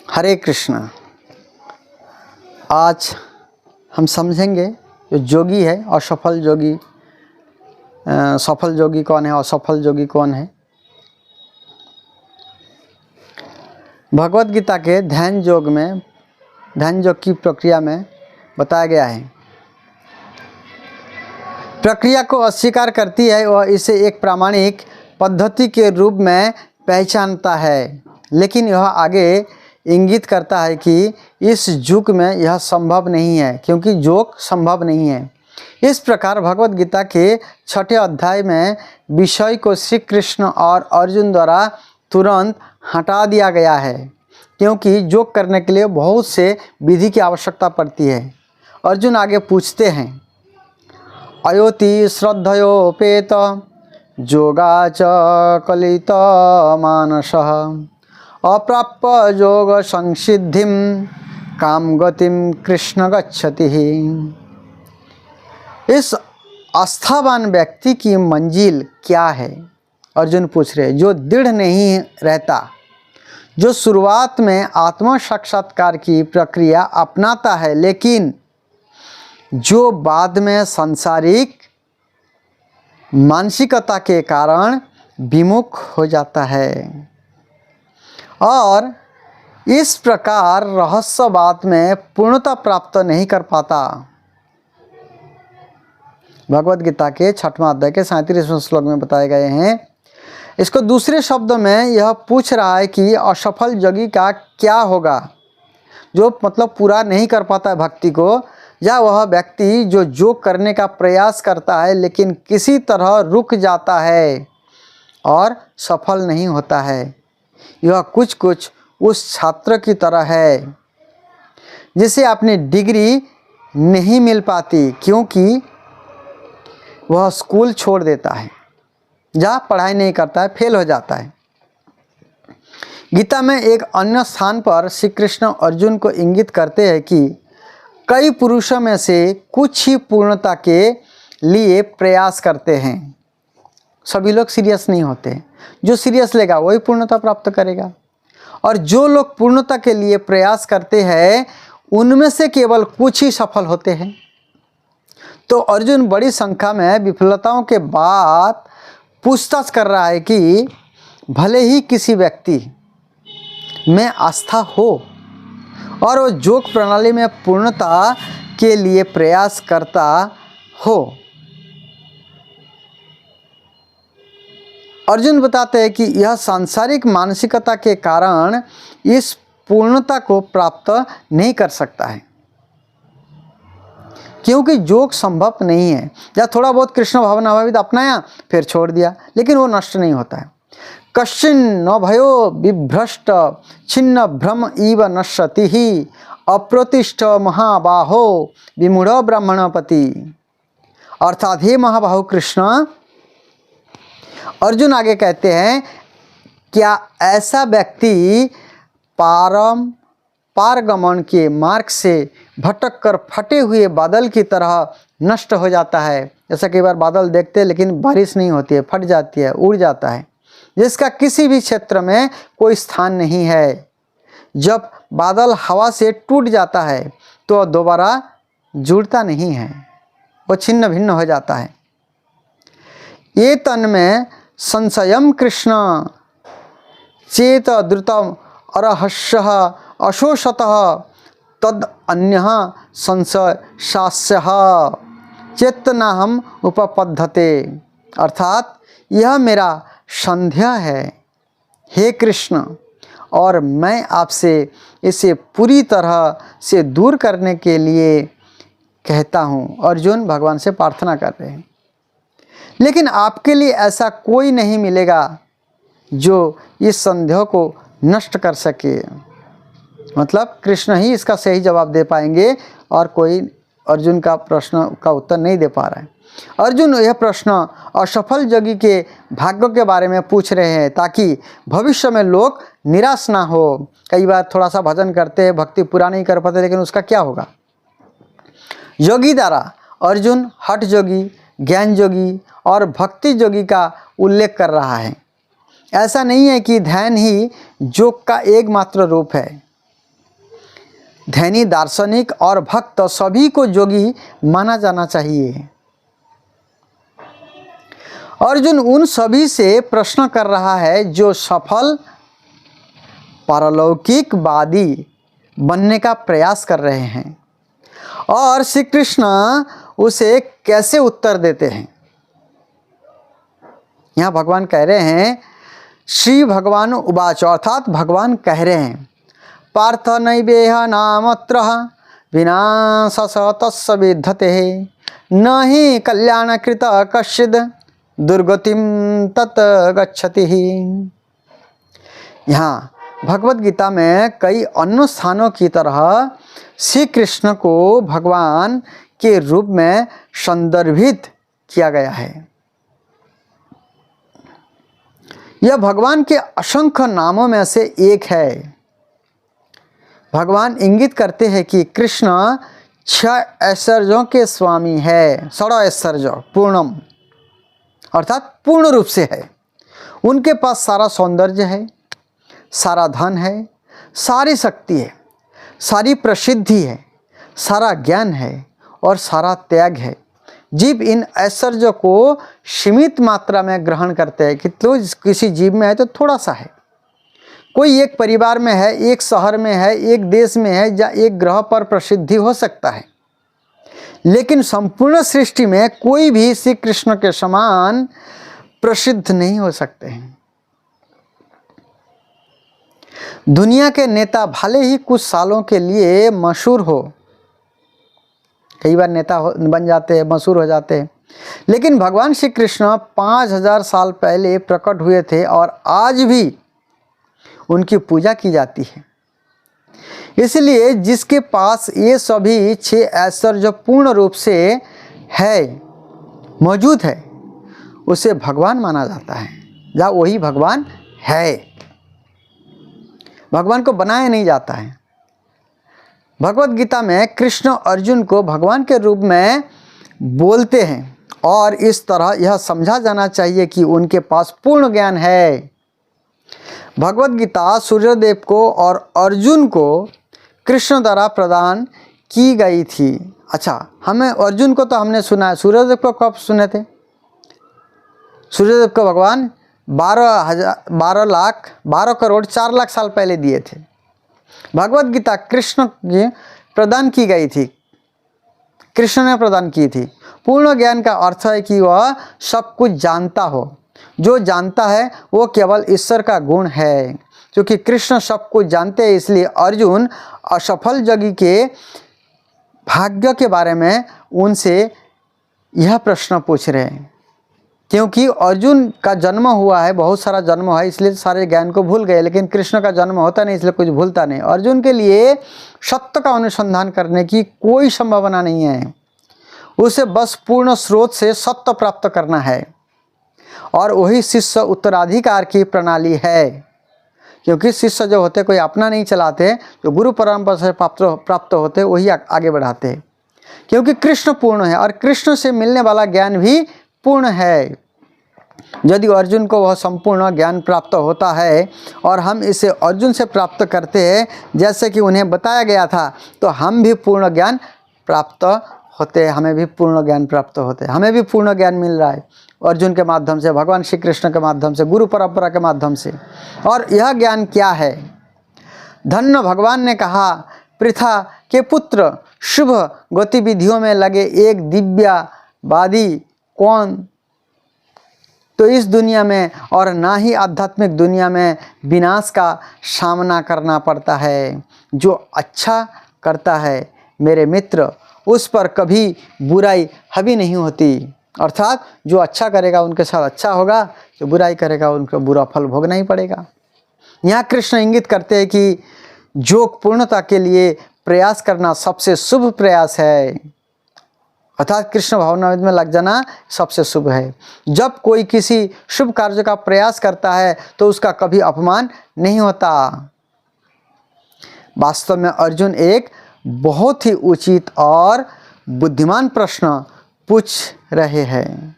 हरे कृष्णा। आज हम समझेंगे जो जोगी है और सफल जोगी, सफल जोगी कौन है और असफल जोगी कौन है। भगवत गीता के ध्यान योग में, ध्यान योग की प्रक्रिया में बताया गया है। प्रक्रिया को अस्वीकार करती है वह इसे एक प्रामाणिक पद्धति के रूप में पहचानता है, लेकिन यह आगे इंगित करता है कि इस युग में यह संभव नहीं है, क्योंकि योग संभव नहीं है। इस प्रकार भगवत गीता के 6ठे अध्याय में विषय को श्री कृष्ण और अर्जुन द्वारा तुरंत हटा दिया गया है, क्योंकि योग करने के लिए बहुत से विधि की आवश्यकता पड़ती है। अर्जुन आगे पूछते हैं, अयोति श्रद्धयोपेत योगा च कलित मानसः अप्राप्य योग संसिद्धिम काम गतिम कृष्ण गच्छति। इस आस्थावान व्यक्ति की मंजिल क्या है? अर्जुन पूछ रहे। जो दृढ़ नहीं रहता, जो शुरुआत में आत्म साक्षात्कार की प्रक्रिया अपनाता है, लेकिन जो बाद में सांसारिक मानसिकता के कारण विमुख हो जाता है और इस प्रकार रहस्यवाद में पूर्णता प्राप्त नहीं कर पाता। भगवत गीता के 6वां अध्याय के 37वें श्लोक में बताए गए हैं। इसको दूसरे शब्दों में यह पूछ रहा है कि असफल योगी का क्या होगा, जो मतलब पूरा नहीं कर पाता है भक्ति को, या वह व्यक्ति जो योग करने का प्रयास करता है लेकिन किसी तरह रुक जाता है और सफल नहीं होता है। यह कुछ कुछ उस छात्र की तरह है जिसे अपनी डिग्री नहीं मिल पाती, क्योंकि वह स्कूल छोड़ देता है, जहाँ पढ़ाई नहीं करता है, फेल हो जाता है। गीता में एक अन्य स्थान पर श्री कृष्ण अर्जुन को इंगित करते हैं कि कई पुरुषों में से कुछ ही पूर्णता के लिए प्रयास करते हैं। सभी लोग सीरियस नहीं होते। जो सीरियस लेगा वही पूर्णता प्राप्त करेगा, और जो लोग पूर्णता के लिए प्रयास करते हैं उनमें से केवल कुछ ही सफल होते हैं। तो अर्जुन बड़ी संख्या में विफलताओं के बाद पूछताछ कर रहा है कि भले ही किसी व्यक्ति में आस्था हो और वो योग प्रणाली में पूर्णता के लिए प्रयास करता हो। अर्जुन बताते हैं कि यह सांसारिक मानसिकता के कारण इस पूर्णता को प्राप्त नहीं कर सकता है, क्योंकि योग संभव नहीं है। या थोड़ा बहुत कृष्ण भावनाभावित अपनाया फिर छोड़ दिया, लेकिन वो नष्ट नहीं होता है। कश्चिन न भयो विभ्रष्ट छिन्न भ्रम इव नश्यति ही अप्रतिष्ठ महाबाहो विमूढ़ ब्राह्मणपति। अर्थात हे महाबाहु कृष्ण, अर्जुन आगे कहते हैं, क्या ऐसा व्यक्ति पारगमन के मार्ग से भटक कर फटे हुए बादल की तरह नष्ट हो जाता है? जैसा कई बार बादल देखते हैं लेकिन बारिश नहीं होती है, फट जाती है, उड़ जाता है, जिसका किसी भी क्षेत्र में कोई स्थान नहीं है। जब बादल हवा से टूट जाता है तो दोबारा जुड़ता नहीं है, वो छिन्न भिन्न हो जाता है। ये तन में संशयम कृष्ण चेत द्रुतम अरहस्य अशोषतः तद अन्य संशय शास्य चेतना हम उपपद्धते। अर्थात यह मेरा संध्या है हे कृष्ण, और मैं आपसे इसे पूरी तरह से दूर करने के लिए कहता हूँ। अर्जुन भगवान से प्रार्थना कर रहे हैं, लेकिन आपके लिए ऐसा कोई नहीं मिलेगा जो इस संदेह को नष्ट कर सके। मतलब कृष्ण ही इसका सही जवाब दे पाएंगे और कोई अर्जुन का प्रश्न का उत्तर नहीं दे पा रहा है। अर्जुन यह प्रश्न असफल योगी के भाग्य के बारे में पूछ रहे हैं, ताकि भविष्य में लोग निराश ना हो। कई बार थोड़ा सा भजन करते हैं, भक्ति पूरा नहीं कर पाते, लेकिन उसका क्या होगा? योगी द्वारा अर्जुन हठ योगी, ज्ञान योगी और भक्ति योगी का उल्लेख कर रहा है। ऐसा नहीं है कि ध्यान ही योग का एकमात्र रूप है। ध्यानी, दार्शनिक और भक्त सभी को योगी माना जाना चाहिए। अर्जुन उन सभी से प्रश्न कर रहा है जो सफल पारलौकिकवादी बनने का प्रयास कर रहे हैं, और श्री कृष्ण उसे कैसे उत्तर देते हैं। यहाँ भगवान कह रहे हैं, श्री भगवान उवाच, अर्थात भगवान कह रहे हैं, पार्थ नैवेह नामत्र विनाशस तस्य विद्यते न हि कल्याणकृत कश्चिद् दुर्गतिम तत् गच्छति। यहाँ भगवत गीता में कई अन्य स्थानों की तरह श्री कृष्ण को भगवान के रूप में संदर्भित किया गया है। यह भगवान के असंख्य नामों में से एक है। भगवान इंगित करते हैं कि कृष्ण 6 ऐश्वर्यों के स्वामी है। 6 ऐश्वर्य पूर्णम, अर्थात पूर्ण रूप से है। उनके पास सारा सौंदर्य है, सारा धन है, सारी शक्ति है, सारी प्रसिद्धि है, सारा ज्ञान है और सारा त्याग है। जीव इन ऐश्वर्यों को सीमित मात्रा में ग्रहण करते हैं कि तो किसी जीव में है तो थोड़ा सा है, कोई एक परिवार में है, एक शहर में है, एक देश में है, या एक ग्रह पर प्रसिद्धि हो सकता है, लेकिन संपूर्ण सृष्टि में कोई भी श्री कृष्ण के समान प्रसिद्ध नहीं हो सकते हैं। दुनिया के नेता भले ही कुछ सालों के लिए मशहूर हो, कई बार नेता बन जाते हैं, मशहूर हो जाते हैं, लेकिन भगवान श्री कृष्ण 5000 साल पहले प्रकट हुए थे और आज भी उनकी पूजा की जाती है। इसलिए जिसके पास ये सभी 6 ऐश्वर्य पूर्ण रूप से है, मौजूद है, उसे भगवान माना जाता है, या वही भगवान है। भगवान को बनाया नहीं जाता है। भगवत गीता में कृष्ण अर्जुन को भगवान के रूप में बोलते हैं, और इस तरह यह समझा जाना चाहिए कि उनके पास पूर्ण ज्ञान है। भगवत गीता सूर्यदेव को और अर्जुन को कृष्ण द्वारा प्रदान की गई थी। अच्छा, हमें अर्जुन को तो हमने सुना है, सूर्यदेव को कब सुने थे? सूर्यदेव को भगवान 12 करोड़ 4 लाख साल पहले दिए थे। भगवत गीता कृष्ण की प्रदान की गई थी, कृष्ण ने प्रदान की थी। पूर्ण ज्ञान का अर्थ है कि वह सब कुछ जानता हो। जो जानता है वो केवल ईश्वर का गुण है। क्योंकि कृष्ण सब कुछ जानते हैं, इसलिए अर्जुन असफल योगी के भाग्य के बारे में उनसे यह प्रश्न पूछ रहे हैं। क्योंकि अर्जुन का जन्म हुआ है, बहुत सारा जन्म हुआ है, इसलिए सारे ज्ञान को भूल गए, लेकिन कृष्ण का जन्म होता नहीं, इसलिए कुछ भूलता नहीं। अर्जुन के लिए सत्य का अनुसंधान करने की कोई संभावना नहीं है। उसे बस पूर्ण स्रोत से सत्य प्राप्त करना है, और वही शिष्य उत्तराधिकार की प्रणाली है। क्योंकि शिष्य जो होते कोई अपना नहीं चलाते, जो गुरु परंपरा से प्राप्त होते वही आगे बढ़ाते हैं। क्योंकि कृष्ण पूर्ण है और कृष्ण से मिलने वाला ज्ञान भी पूर्ण है। यदि अर्जुन को वह संपूर्ण ज्ञान प्राप्त होता है और हम इसे अर्जुन से प्राप्त करते हैं जैसे कि उन्हें बताया गया था, तो हम भी पूर्ण ज्ञान प्राप्त होते हैं, हमें भी पूर्ण ज्ञान प्राप्त होते हैं, हमें भी पूर्ण ज्ञान मिल रहा है अर्जुन के माध्यम से, भगवान श्री कृष्ण के माध्यम से, गुरु परंपरा के माध्यम से। और यह ज्ञान क्या है? धन्य भगवान ने कहा, पृथा के पुत्र शुभ गतिविधियों में लगे एक दिव्यवादी कौन तो इस दुनिया में और ना ही आध्यात्मिक दुनिया में विनाश का सामना करना पड़ता है। जो अच्छा करता है मेरे मित्र, उस पर कभी बुराई हावी नहीं होती। अर्थात जो अच्छा करेगा उनके साथ अच्छा होगा, जो बुराई करेगा उनको बुरा फल भोगना ही पड़ेगा। यहाँ कृष्ण इंगित करते हैं कि जो पूर्णता के लिए प्रयास करना सबसे शुभ प्रयास है, अर्थात कृष्ण भावनामृत में लग जाना सबसे शुभ है। जब कोई किसी शुभ कार्य का प्रयास करता है तो उसका कभी अपमान नहीं होता। वास्तव में अर्जुन एक बहुत ही उचित और बुद्धिमान प्रश्न पूछ रहे हैं।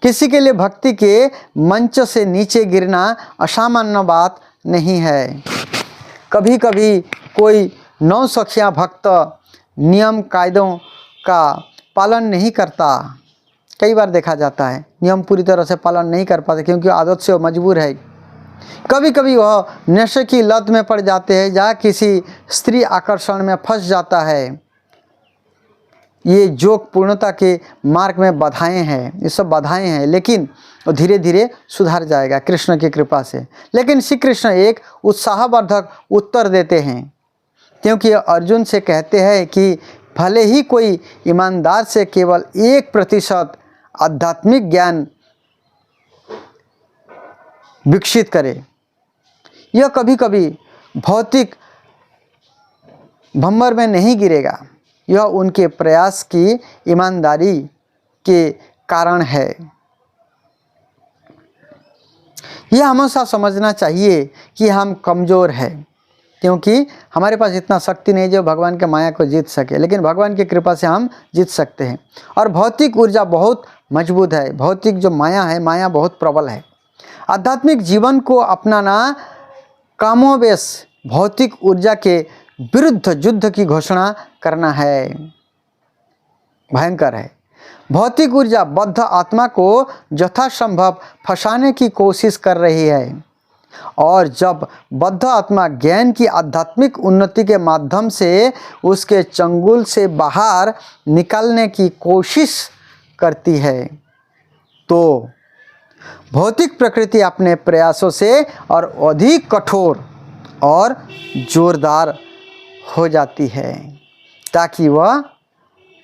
किसी के लिए भक्ति के मंच से नीचे गिरना असामान्य बात नहीं है। कभी कभी कोई नौसखिया भक्त नियम कायदों का पालन नहीं करता। कई बार देखा जाता है नियम पूरी तरह से पालन नहीं कर पाते क्योंकि आदत से वो मजबूर है। कभी कभी वह नशे की लत में पड़ जाते हैं या किसी स्त्री आकर्षण में फंस जाता है। ये जोग पूर्णता के मार्ग में बाधाएं हैं, ये सब बाधाएं हैं, लेकिन वो धीरे धीरे सुधर जाएगा कृष्ण की कृपा से। लेकिन श्री कृष्ण एक उत्साहवर्धक उत्तर देते हैं, क्योंकि अर्जुन से कहते हैं कि भले ही कोई ईमानदार से केवल 1% आध्यात्मिक ज्ञान विकसित करे, यह कभी कभी भौतिक भंवर में नहीं गिरेगा। यह उनके प्रयास की ईमानदारी के कारण है। यह हमेशा समझना चाहिए कि हम कमज़ोर हैं, क्योंकि हमारे पास इतना शक्ति नहीं जो भगवान के माया को जीत सके, लेकिन भगवान की कृपा से हम जीत सकते हैं। और भौतिक ऊर्जा बहुत मजबूत है, भौतिक जो माया है, माया बहुत प्रबल है। आध्यात्मिक जीवन को अपनाना कामोवेश भौतिक ऊर्जा के विरुद्ध युद्ध की घोषणा करना है। भयंकर है। भौतिक ऊर्जा बद्ध आत्मा को यथासंभव फंसाने की कोशिश कर रही है, और जब बद्ध आत्मा ज्ञान की आध्यात्मिक उन्नति के माध्यम से उसके चंगुल से बाहर निकलने की कोशिश करती है, तो भौतिक प्रकृति अपने प्रयासों से और अधिक कठोर और जोरदार हो जाती है, ताकि वह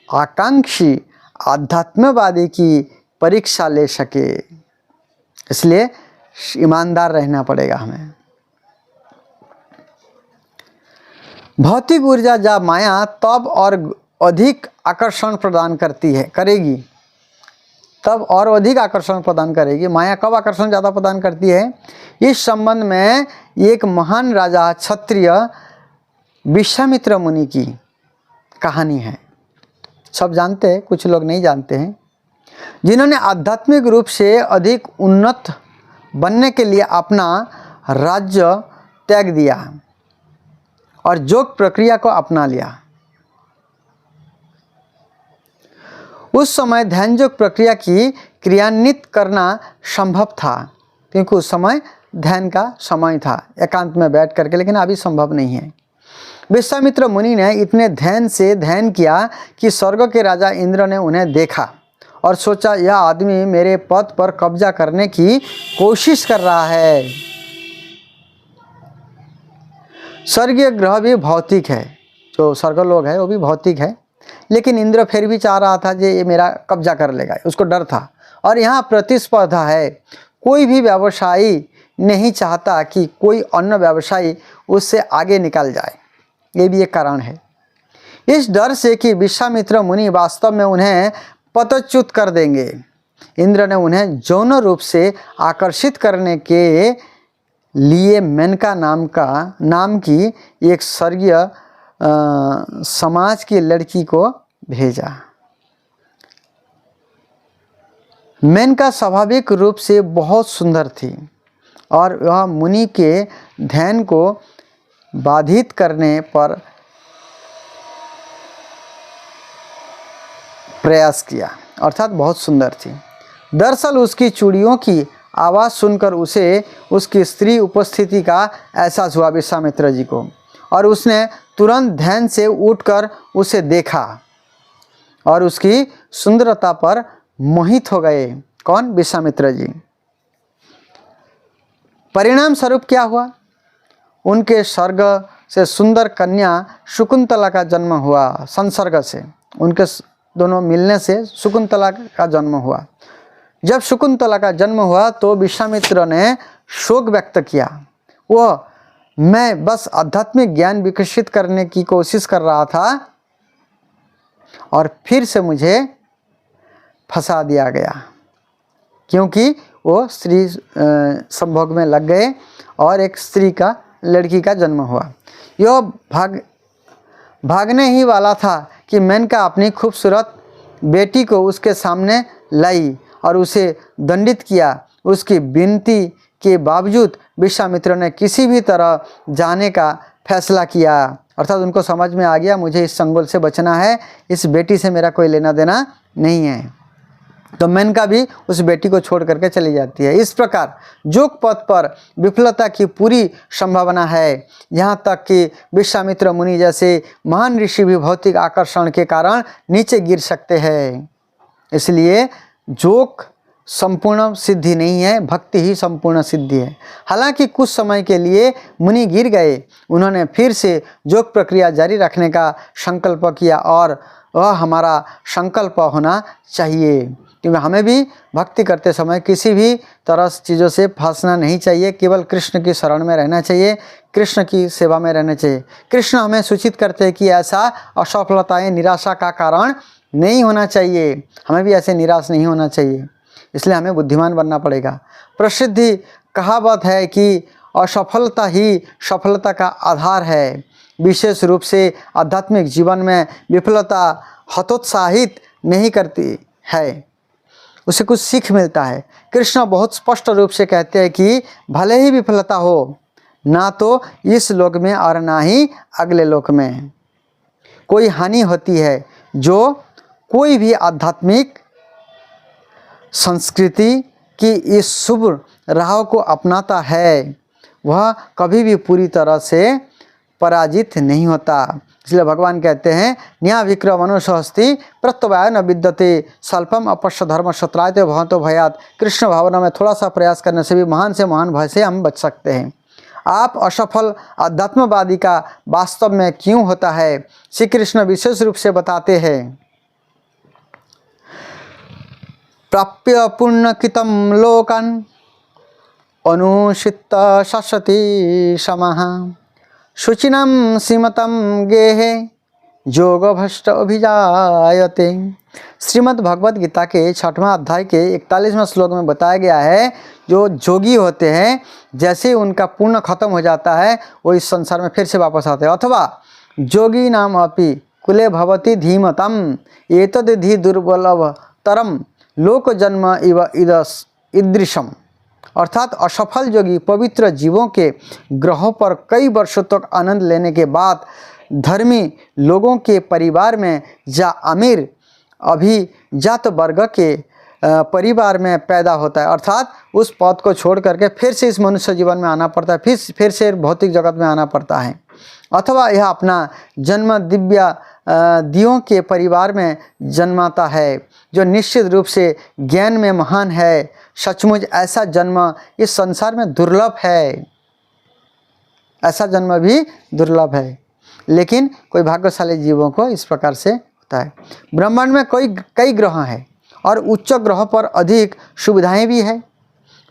आकांक्षी आध्यात्मवादी की परीक्षा ले सके। इसलिए ईमानदार रहना पड़ेगा हमें। भौतिक ऊर्जा जब माया तब और अधिक आकर्षण प्रदान करेगी, तब और अधिक आकर्षण प्रदान करेगी। माया कब आकर्षण ज़्यादा प्रदान करती है? इस संबंध में एक महान राजा क्षत्रिय विश्वामित्र मुनि की कहानी है। सब जानते हैं, कुछ लोग नहीं जानते हैं, जिन्होंने आध्यात्मिक रूप से अधिक उन्नत बनने के लिए अपना राज्य त्याग दिया और योग प्रक्रिया को अपना लिया। उस समय ध्यान योग प्रक्रिया की क्रियान्वित करना संभव था, क्योंकि उस समय ध्यान का समय था एकांत में बैठ करके, लेकिन अभी संभव नहीं है। विश्वामित्र मुनि ने इतने ध्यान से ध्यान किया कि स्वर्ग के राजा इंद्र ने उन्हें देखा और सोचा, यह आदमी मेरे पद पर कब्जा करने की कोशिश कर रहा है। स्वर्गीय ग्रह भी भौतिक है, जो स्वर्गलोक है वो भी भौतिक है, लेकिन इंद्र फिर भी चाह रहा था कि ये मेरा कब्जा कर लेगा, उसको डर था। और यहाँ प्रतिस्पर्धा है, कोई भी व्यवसायी नहीं चाहता कि कोई अन्य व्यवसायी उससे आगे निकल जाए, ये भी एक कारण है। इस डर से कि विश्वामित्र मुनि वास्तव में उन्हें पदच्युत कर देंगे, इंद्र ने उन्हें यौन रूप से आकर्षित करने के लिए मेनका नाम की एक स्वर्गीय समाज की लड़की को भेजा। मेनका स्वाभाविक रूप से बहुत सुंदर थी और वह मुनि के ध्यान को बाधित करने पर प्रयास किया, अर्थात बहुत सुंदर थी। दरअसल उसकी चूड़ियों की आवाज़ सुनकर उसे उसकी स्त्री उपस्थिति का एहसास हुआ विश्वामित्र जी को, और उसने तुरंत ध्यान से उठकर उसे देखा और उसकी सुंदरता पर मोहित हो गए। कौन? विश्वामित्र जी। परिणाम स्वरूप क्या हुआ? उनके स्वर्ग से सुंदर कन्या शकुंतला का जन्म हुआ। संसर्ग से, उनके दोनों मिलने से शकुंतला का जन्म हुआ। जब शकुंतला का जन्म हुआ तो विश्वामित्र ने शोक व्यक्त किया। वह मैं बस आध्यात्मिक ज्ञान विकसित करने की कोशिश कर रहा था और फिर से मुझे फंसा दिया गया, क्योंकि वो स्त्री संभोग में लग गए और एक लड़की का जन्म हुआ। यह भागने ही वाला था कि मेनका अपनी खूबसूरत बेटी को उसके सामने लाई और उसे दंडित किया। उसकी विनती के बावजूद विश्वामित्र ने किसी भी तरह जाने का फैसला किया अर्थात उनको समझ में आ गया मुझे इस चंगुल से बचना है, इस बेटी से मेरा कोई लेना देना नहीं है। तो मेनका भी उस बेटी को छोड़ करके चली जाती है। इस प्रकार जोग पथ पर विफलता की पूरी संभावना है। यहाँ तक कि विश्वामित्र मुनि जैसे महान ऋषि भी भौतिक आकर्षण के कारण नीचे गिर सकते हैं। इसलिए जोग संपूर्ण सिद्धि नहीं है, भक्ति ही संपूर्ण सिद्धि है। हालांकि कुछ समय के लिए मुनि गिर गए, उन्होंने फिर से योग प्रक्रिया जारी रखने का संकल्प किया और वह हमारा संकल्प होना चाहिए, क्योंकि हमें भी भक्ति करते समय किसी भी तरह चीज़ों से फंसना नहीं चाहिए। केवल कृष्ण की शरण में रहना चाहिए, कृष्ण की सेवा में रहना चाहिए। कृष्ण हमें सूचित करते हैं कि ऐसा असफलताएं निराशा का कारण नहीं होना चाहिए, हमें भी ऐसे निराश नहीं होना चाहिए। इसलिए हमें बुद्धिमान बनना पड़ेगा। प्रसिद्ध कहावत है कि असफलता ही सफलता का आधार है। विशेष रूप से आध्यात्मिक जीवन में विफलता हतोत्साहित नहीं करती है, उसे कुछ सीख मिलता है। कृष्ण बहुत स्पष्ट रूप से कहते हैं कि भले ही विफलता हो, ना तो इस लोक में और ना ही अगले लोक में कोई हानि होती है। जो कोई भी आध्यात्मिक संस्कृति की इस शुभ राह को अपनाता है, वह कभी भी पूरी तरह से पराजित नहीं होता। इसलिए भगवान कहते हैं न्या विक्रम अनुसहस्ति प्रत्यवाय न विद्यते स्वल्पम अपश्य धर्म शत्रायते भवतो भयात। कृष्ण भावना में थोड़ा सा प्रयास करने से भी महान से महान भय से हम बच सकते हैं। आप असफल अध्यात्मवादी का वास्तव में क्यों होता है, श्री कृष्ण विशेष रूप से बताते हैं। प्राप्य पुण्यकृतं लोकन अनुषित शाश्वती समः शुचिनं श्रीमतं गेहे योगभ्रष्ट अभिजायते। श्रीमद् भगवद गीता के 6वां अध्याय के 41वां श्लोक में बताया गया है, जो जोगी होते हैं जैसे उनका पुण्य खत्म हो जाता है वो इस संसार में फिर से वापस आते हैं। अथवा जोगी नाम अपि कुले भवति धीमतम एतद् दुर्बलतरम लोक जन्म इव ईदृशम। अर्थात असफल योगी पवित्र जीवों के ग्रहों पर कई वर्षों तक आनंद लेने के बाद धर्मी लोगों के परिवार में या अमीर अभिजात वर्ग के परिवार में पैदा होता है। अर्थात उस पद को छोड़ करके फिर से इस मनुष्य जीवन में आना पड़ता है, फिर से भौतिक जगत में आना पड़ता है। अथवा यह अपना जन्म दिव्य दियों के परिवार में जन्माता है, जो निश्चित रूप से ज्ञान में महान है। सचमुच ऐसा जन्म इस संसार में दुर्लभ है, ऐसा जन्म भी दुर्लभ है, लेकिन कोई भाग्यशाली जीवों को इस प्रकार से होता है। ब्रह्मांड में कई ग्रह हैं और उच्च ग्रहों पर अधिक सुविधाएं भी है।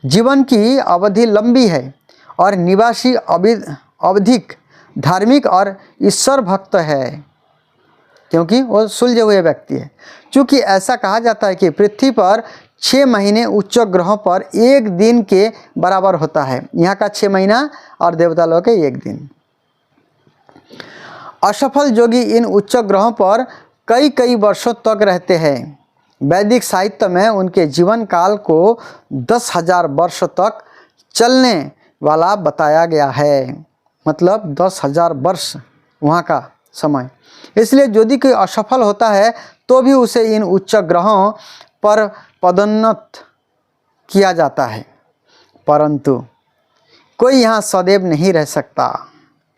जीवन की अवधि लंबी है और निवासी अधिक धार्मिक और ईश्वर भक्त है, क्योंकि वो सुलझे हुए व्यक्ति है। चूँकि ऐसा कहा जाता है कि पृथ्वी पर 6 महीने उच्च ग्रहों पर एक दिन के बराबर होता है। यहाँ का 6 महीना और देवता लोग के एक दिन। असफल योगी इन उच्च ग्रहों पर कई वर्षों तक रहते हैं। वैदिक साहित्य में उनके जीवन काल को 10,000 वर्ष तक चलने वाला बताया गया है, मतलब 10,000 वर्ष वहाँ का समय। इसलिए यदि कोई असफल होता है तो भी उसे इन उच्च ग्रहों पर पदोन्नत किया जाता है, परंतु कोई यहाँ सदैव नहीं रह सकता,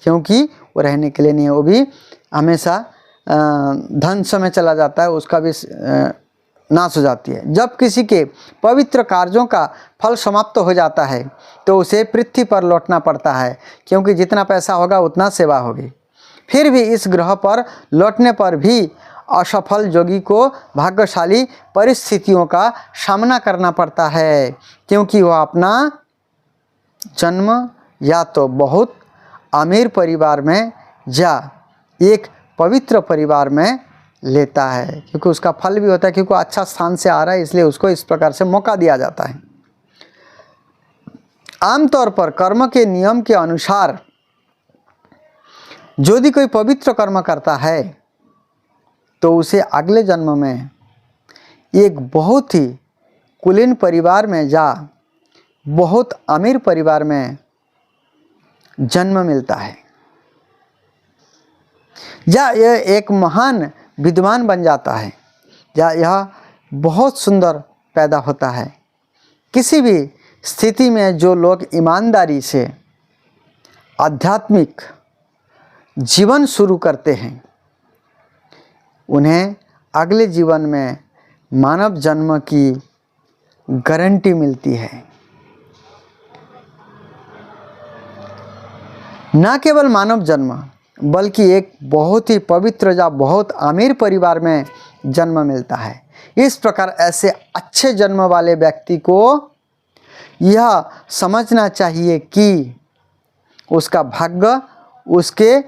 क्योंकि वो रहने के लिए नहीं है, वो भी हमेशा ध्वंस में चला जाता है, उसका भी नाश हो जाती है। जब किसी के पवित्र कार्यों का फल समाप्त हो जाता है तो उसे पृथ्वी पर लौटना पड़ता है, क्योंकि जितना पैसा होगा उतना सेवा होगी। फिर भी इस ग्रह पर लौटने पर भी असफल योगी को भाग्यशाली परिस्थितियों का सामना करना पड़ता है, क्योंकि वह अपना जन्म या तो बहुत अमीर परिवार में या एक पवित्र परिवार में लेता है, क्योंकि उसका फल भी होता है, क्योंकि अच्छा स्थान से आ रहा है, इसलिए उसको इस प्रकार से मौका दिया जाता है। आमतौर पर कर्म के नियम के अनुसार यदि कोई पवित्र कर्म करता है तो उसे अगले जन्म में एक बहुत ही कुलीन परिवार में या बहुत अमीर परिवार में जन्म मिलता है। या यह एक महान विद्वान बन जाता है, या यह बहुत सुंदर पैदा होता है। किसी भी स्थिति में जो लोग ईमानदारी से आध्यात्मिक जीवन शुरू करते हैं, उन्हें अगले जीवन में मानव जन्म की गारंटी मिलती है। न केवल मानव जन्म बल्कि एक बहुत ही पवित्र या बहुत अमीर परिवार में जन्म मिलता है। इस प्रकार ऐसे अच्छे जन्म वाले व्यक्ति को यह समझना चाहिए कि उसका भाग्य उसके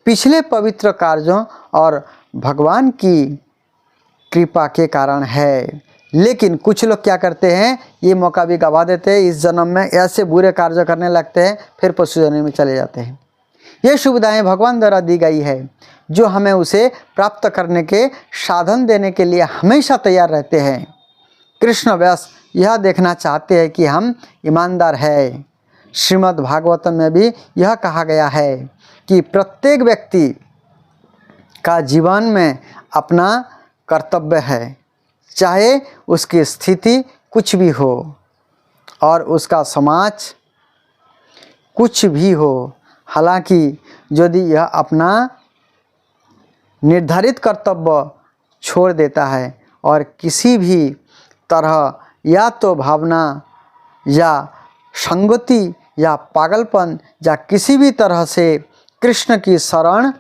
पिछले पवित्र कार्यों और भगवान की कृपा के कारण है। लेकिन कुछ लोग क्या करते हैं, ये मौका भी गवा देते हैं, इस जन्म में ऐसे बुरे कार्य करने लगते हैं, फिर पशु जन्म में चले जाते हैं। ये सुविधाएं भगवान द्वारा दी गई है, जो हमें उसे प्राप्त करने के साधन देने के लिए हमेशा तैयार रहते हैं। कृष्ण व्यास यह देखना चाहते हैं कि हम ईमानदार हैं। श्रीमद् भागवतम में भी यह कहा गया है कि प्रत्येक व्यक्ति का जीवन में अपना कर्तव्य है, चाहे उसकी स्थिति कुछ भी हो और उसका समाज कुछ भी हो। हालांकि यदि यह अपना निर्धारित कर्तव्य छोड़ देता है और किसी भी तरह या तो भावना या संगति या पागलपन या किसी भी तरह से कृष्ण की शरण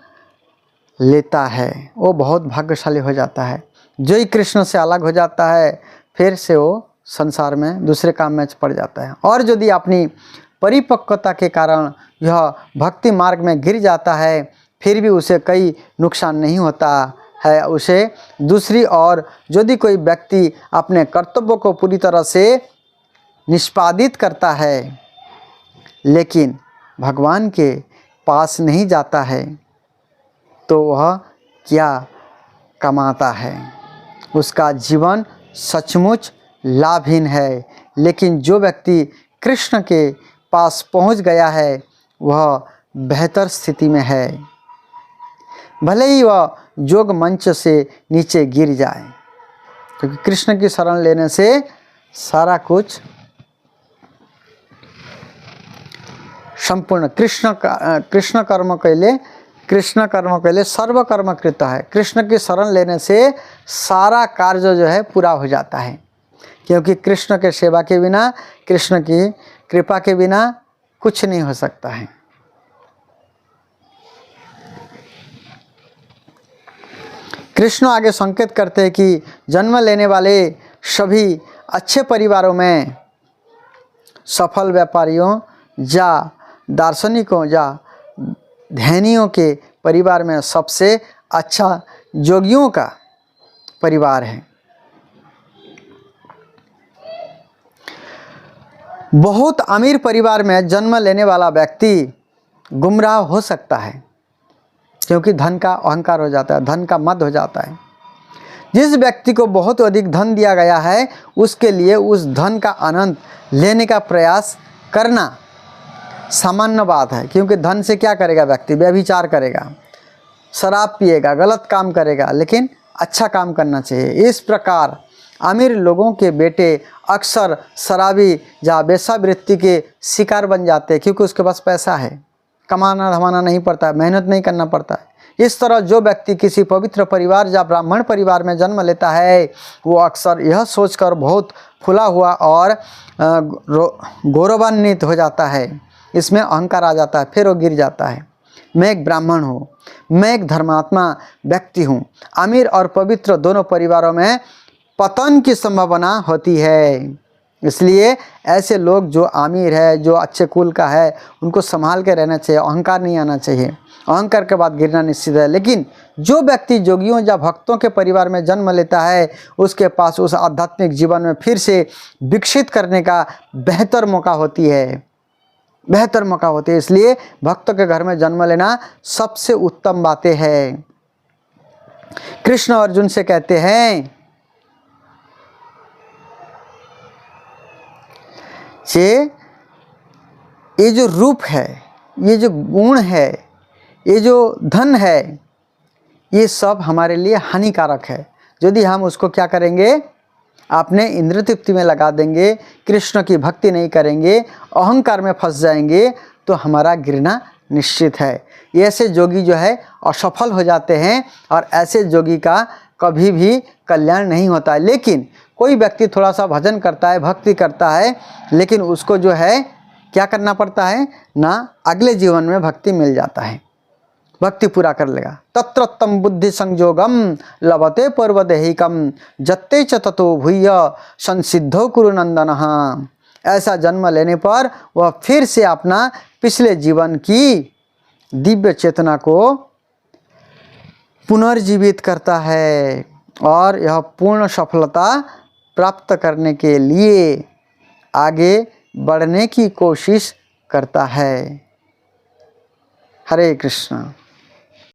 लेता है, वो बहुत भाग्यशाली हो जाता है। जो ही कृष्ण से अलग हो जाता है, फिर से वो संसार में दूसरे काम में पड़ जाता है। और यदि अपनी परिपक्वता के कारण यह भक्ति मार्ग में गिर जाता है, फिर भी उसे कई नुकसान नहीं होता है। उसे दूसरी ओर यदि कोई व्यक्ति अपने कर्तव्यों को पूरी तरह से निष्पादित करता है लेकिन भगवान के पास नहीं जाता है, तो वह क्या कमाता है? उसका जीवन सचमुच लाभहीन है। लेकिन जो व्यक्ति कृष्ण के पास पहुंच गया है, वह बेहतर स्थिति में है, भले ही वह योग मंच से नीचे गिर जाए, क्योंकि कृष्ण की शरण लेने से सारा कुछ संपूर्ण कृष्ण कर्म कैले सर्व कर्म कृत है। कृष्ण की शरण लेने से सारा कार्य जो है पूरा हो जाता है, क्योंकि कृष्ण के सेवा के बिना, कृष्ण की कृपा के बिना कुछ नहीं हो सकता है। कृष्ण आगे संकेत करते हैं कि जन्म लेने वाले सभी अच्छे परिवारों में सफल व्यापारियों या दार्शनिकों या ध्यानियों के परिवार में सबसे अच्छा योगियों का परिवार है। बहुत अमीर परिवार में जन्म लेने वाला व्यक्ति गुमराह हो सकता है, क्योंकि धन का अहंकार हो जाता है, धन का मद हो जाता है। जिस व्यक्ति को बहुत अधिक धन दिया गया है, उसके लिए उस धन का आनंद लेने का प्रयास करना सामान्य बात है, क्योंकि धन से क्या करेगा व्यक्ति? व्यभिचार करेगा, शराब पिएगा, गलत काम करेगा, लेकिन अच्छा काम करना चाहिए। इस प्रकार अमीर लोगों के बेटे अक्सर शराबी या वेश्यावृत्ति के शिकार बन जाते हैं, क्योंकि उसके पास पैसा है, कमाना धमाना नहीं पड़ता, मेहनत नहीं करना पड़ता है। इस तरह जो व्यक्ति किसी पवित्र परिवार या ब्राह्मण परिवार में जन्म लेता है, वो अक्सर यह सोचकर बहुत फुला हुआ और गौरवान्वित हो जाता है, इसमें अहंकार आ जाता है, फिर वो गिर जाता है। मैं एक ब्राह्मण हूँ, मैं एक धर्मात्मा व्यक्ति हूँ। अमीर और पवित्र दोनों परिवारों में पतन की संभावना होती है। इसलिए ऐसे लोग जो अमीर है, जो अच्छे कुल का है, उनको संभाल के रहना चाहिए, अहंकार नहीं आना चाहिए। अहंकार के बाद गिरना निश्चित है। लेकिन जो व्यक्ति योगियों या भक्तों के परिवार में जन्म लेता है, उसके पास उस आध्यात्मिक जीवन में फिर से विकसित करने का बेहतर मौका होती है। इसलिए भक्तों के घर में जन्म लेना सबसे उत्तम बातें हैं। कृष्ण अर्जुन से कहते हैं कि ये जो रूप है, ये जो गुण है, ये जो धन है ये सब हमारे लिए हानिकारक है। यदि हम उसको क्या करेंगे, अपने इंद्रिय तृप्ति में लगा देंगे, कृष्ण की भक्ति नहीं करेंगे, अहंकार में फंस जाएंगे, तो हमारा गिरना निश्चित है। ऐसे जोगी जो है असफल हो जाते हैं और ऐसे जोगी का कभी भी कल्याण नहीं होता है। लेकिन कोई व्यक्ति थोड़ा सा भजन करता है, भक्ति करता है, लेकिन उसको जो है क्या करना पड़ता है ना, अगले जीवन में भक्ति मिल जाता है, भक्ति पूरा कर लेगा। तत्र तम बुद्धि संयोगम लभते पूर्वदेहिकम जत्ते च ततो भूय संसिद्धो कुरु नंदन। ऐसा जन्म लेने पर वह फिर से अपना पिछले जीवन की दिव्य चेतना को पुनर्जीवित करता है और यह पूर्ण सफलता प्राप्त करने के लिए आगे बढ़ने की कोशिश करता है। हरे कृष्ण।